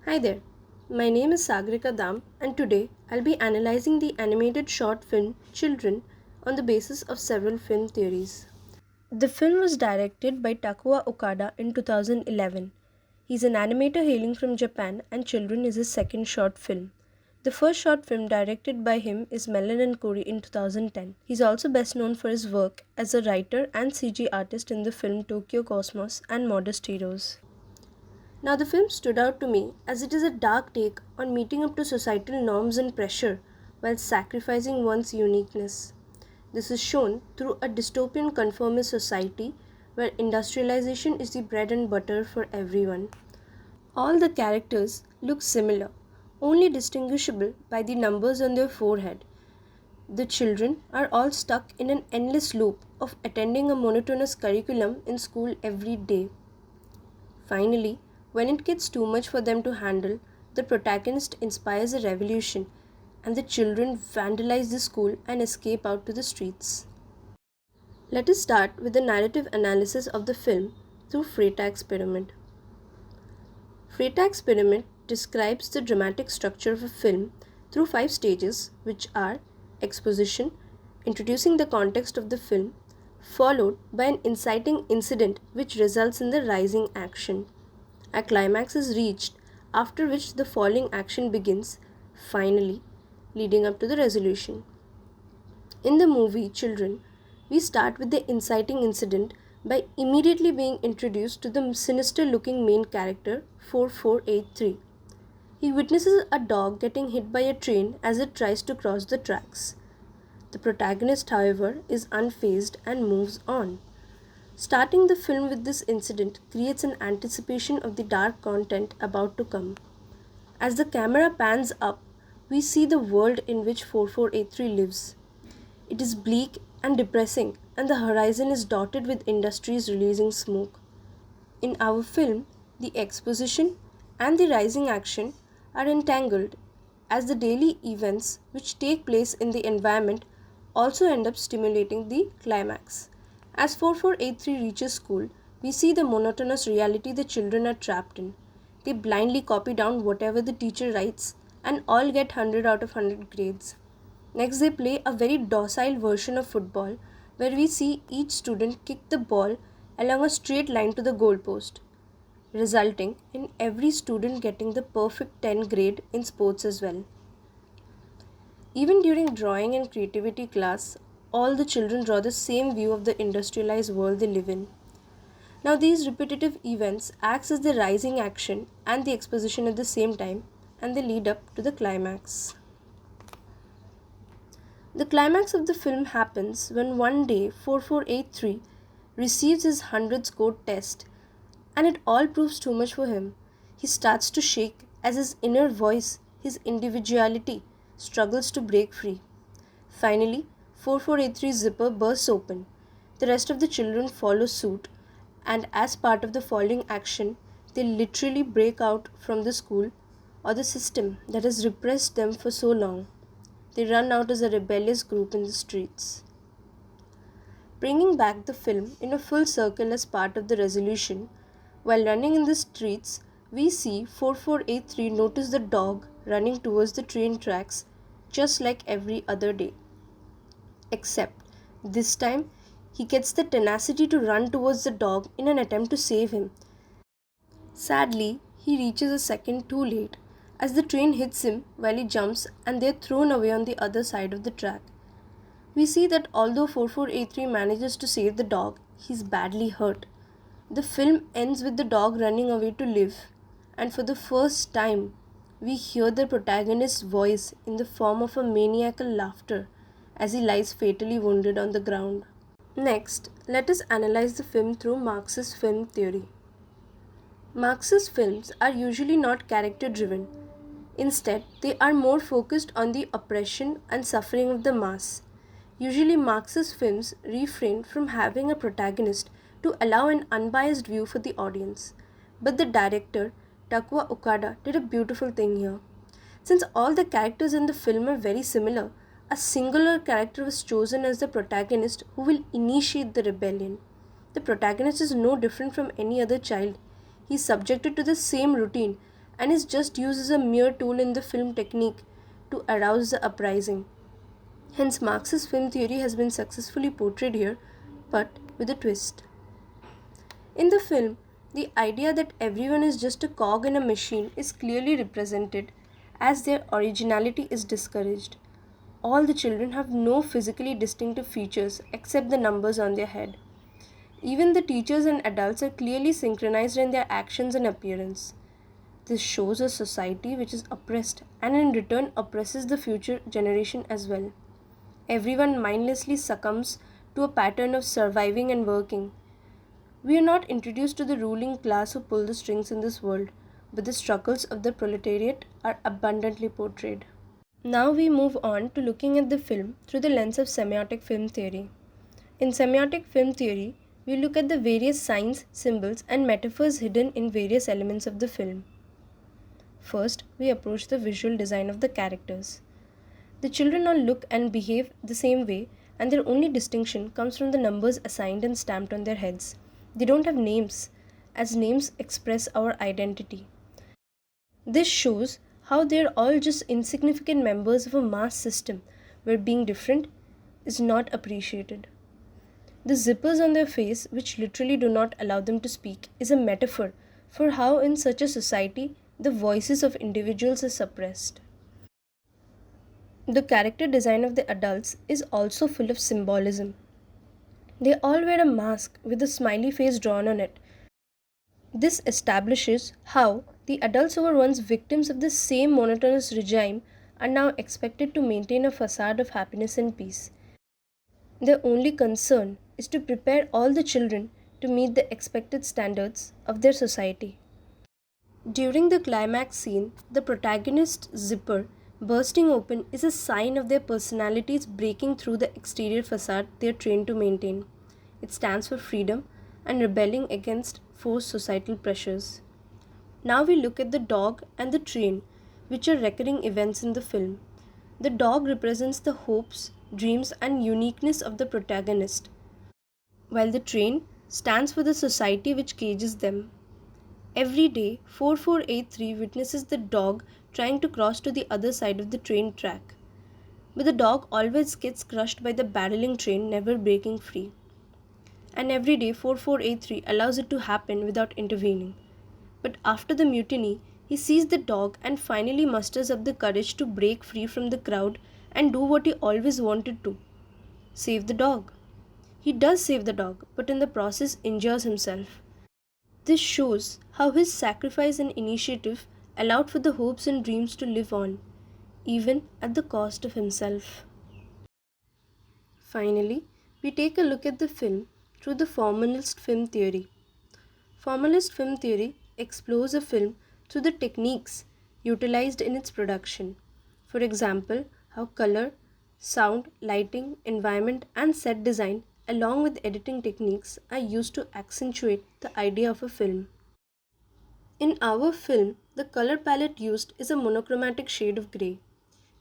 Hi there, my name is Sagarika Dam, and today I'll be analyzing the animated short film Children on the basis of several film theories. The film was directed by Takuya Okada in 2011. He's an animator hailing from Japan, and Children is his second short film. The first short film directed by him is Melon and Corey in 2010. He's also best known for his work as a writer and CG artist in the film Tokyo Cosmos and Modest Heroes. Now, the film stood out to me as it is a dark take on meeting up to societal norms and pressure while sacrificing one's uniqueness. This is shown through a dystopian conformist society where industrialization is the bread and butter for everyone. All the characters look similar, only distinguishable by the numbers on their forehead. The children are all stuck in an endless loop of attending a monotonous curriculum in school every day. Finally, when it gets too much for them to handle, the protagonist inspires a revolution, and the children vandalize the school and escape out to the streets. Let us start with the narrative analysis of the film through Freytag's pyramid. Freytag's pyramid describes the dramatic structure of a film through 5 stages, which are exposition, introducing the context of the film, followed by an inciting incident which results in the rising action. A climax is reached, after which the falling action begins, finally leading up to the resolution. In the movie Children, we start with the inciting incident by immediately being introduced to the sinister looking main character 4483. He witnesses a dog getting hit by a train as it tries to cross the tracks. The protagonist, however, is unfazed and moves on. Starting the film with this incident creates an anticipation of the dark content about to come. As the camera pans up, we see the world in which 4483 lives. It is bleak and depressing, and the horizon is dotted with industries releasing smoke. In our film, the exposition and the rising action are entangled, as the daily events which take place in the environment also end up stimulating the climax. As 4483 reaches school, we see the monotonous reality the children are trapped in. They blindly copy down whatever the teacher writes and all get 100 out of 100 grades. Next, they play a very docile version of football where we see each student kick the ball along a straight line to the goalpost, resulting in every student getting the perfect 10 grade in sports as well. Even during drawing and creativity class, all the children draw the same view of the industrialized world they live in. Now, these repetitive events acts as the rising action and the exposition at the same time, and they lead up to the climax. The climax of the film happens when one day 4483 receives his 100 scored test, and it all proves too much for him. He starts to shake as his inner voice, his individuality, struggles to break free. Finally, 4483's zipper bursts open. The rest of the children follow suit, and as part of the following action, they literally break out from the school or the system that has repressed them for so long. They run out as a rebellious group in the streets. Bringing back the film in a full circle as part of the resolution, while running in the streets, we see 4483 notice the dog running towards the train tracks just like every other day. Except this time, he gets the tenacity to run towards the dog in an attempt to save him. Sadly, he reaches a second too late as the train hits him while he jumps and they are thrown away on the other side of the track. We see that although 4483 manages to save the dog, he is badly hurt. The film ends with the dog running away to live, and for the first time, we hear the protagonist's voice in the form of a maniacal laughter as he lies fatally wounded on the ground. Next, let us analyze the film through Marxist film theory. Marxist films are usually not character driven. Instead, they are more focused on the oppression and suffering of the mass. Usually, Marxist films refrain from having a protagonist to allow an unbiased view for the audience. But the director, Takuya Okada, did a beautiful thing here. Since all the characters in the film are very similar, a singular character was chosen as the protagonist who will initiate the rebellion. The protagonist is no different from any other child. He is subjected to the same routine and is just used as a mere tool in the film technique to arouse the uprising. Hence, Marxist film theory has been successfully portrayed here, but with a twist. In the film, the idea that everyone is just a cog in a machine is clearly represented as their originality is discouraged. All the children have no physically distinctive features except the numbers on their head. Even the teachers and adults are clearly synchronized in their actions and appearance. This shows a society which is oppressed and in return oppresses the future generation as well. Everyone mindlessly succumbs to a pattern of surviving and working. We are not introduced to the ruling class who pull the strings in this world, but the struggles of the proletariat are abundantly portrayed. Now we move on to looking at the film through the lens of semiotic film theory. In semiotic film theory, we look at the various signs, symbols, and metaphors hidden in various elements of the film. First, we approach the visual design of the characters. The children all look and behave the same way, and their only distinction comes from the numbers assigned and stamped on their heads. They don't have names, as names express our identity. This shows how they're all just insignificant members of a mass system where being different is not appreciated. The zippers on their face, which literally do not allow them to speak, is a metaphor for how, in such a society, the voices of individuals are suppressed. The character design of the adults is also full of symbolism. They all wear a mask with a smiley face drawn on it. This establishes how the adults who were once victims of the same monotonous regime are now expected to maintain a facade of happiness and peace. Their only concern is to prepare all the children to meet the expected standards of their society. During the climax scene, the protagonist's zipper bursting open is a sign of their personalities breaking through the exterior facade they are trained to maintain. It stands for freedom and rebelling against forced societal pressures. Now we look at the dog and the train, which are recurring events in the film. The dog represents the hopes, dreams, and uniqueness of the protagonist, while the train stands for the society which cages them. Every day, 4483 witnesses the dog trying to cross to the other side of the train track. But the dog always gets crushed by the barreling train, never breaking free. And every day, 4483 allows it to happen without intervening. But after the mutiny, he sees the dog and finally musters up the courage to break free from the crowd and do what he always wanted to: save the dog. He does save the dog, but in the process injures himself. This shows how his sacrifice and initiative allowed for the hopes and dreams to live on, even at the cost of himself. Finally, we take a look at the film through the formalist film theory. Formalist film theory explores a film through the techniques utilized in its production. For example, how color, sound, lighting, environment, and set design, along with editing techniques, are used to accentuate the idea of a film. In our film, the color palette used is a monochromatic shade of grey.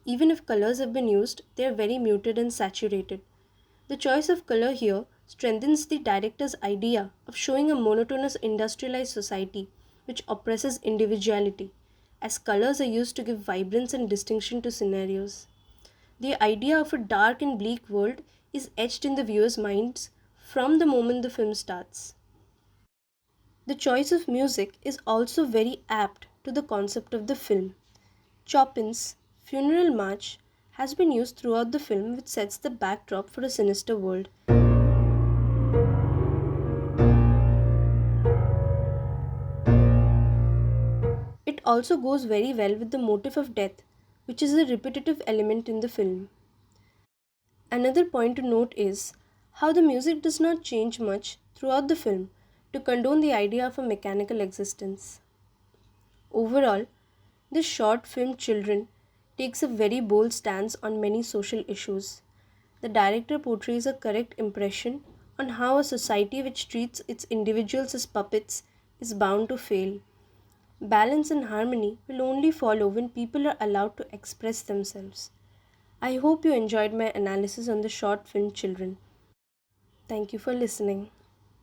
Even if colors have been used, they are very muted and saturated. The choice of color here strengthens the director's idea of showing a monotonous industrialized society which oppresses individuality, as colors are used to give vibrance and distinction to scenarios. The idea of a dark and bleak world is etched in the viewer's minds from the moment the film starts. The choice of music is also very apt to the concept of the film. Chopin's Funeral March has been used throughout the film, which sets the backdrop for a sinister world. It also goes very well with the motif of death, which is a repetitive element in the film. Another point to note is how the music does not change much throughout the film to condone the idea of a mechanical existence. Overall, this short film Children takes a very bold stance on many social issues. The director portrays a correct impression on how a society which treats its individuals as puppets is bound to fail. Balance and harmony will only follow when people are allowed to express themselves. I hope you enjoyed my analysis on the short film Children. Thank you for listening.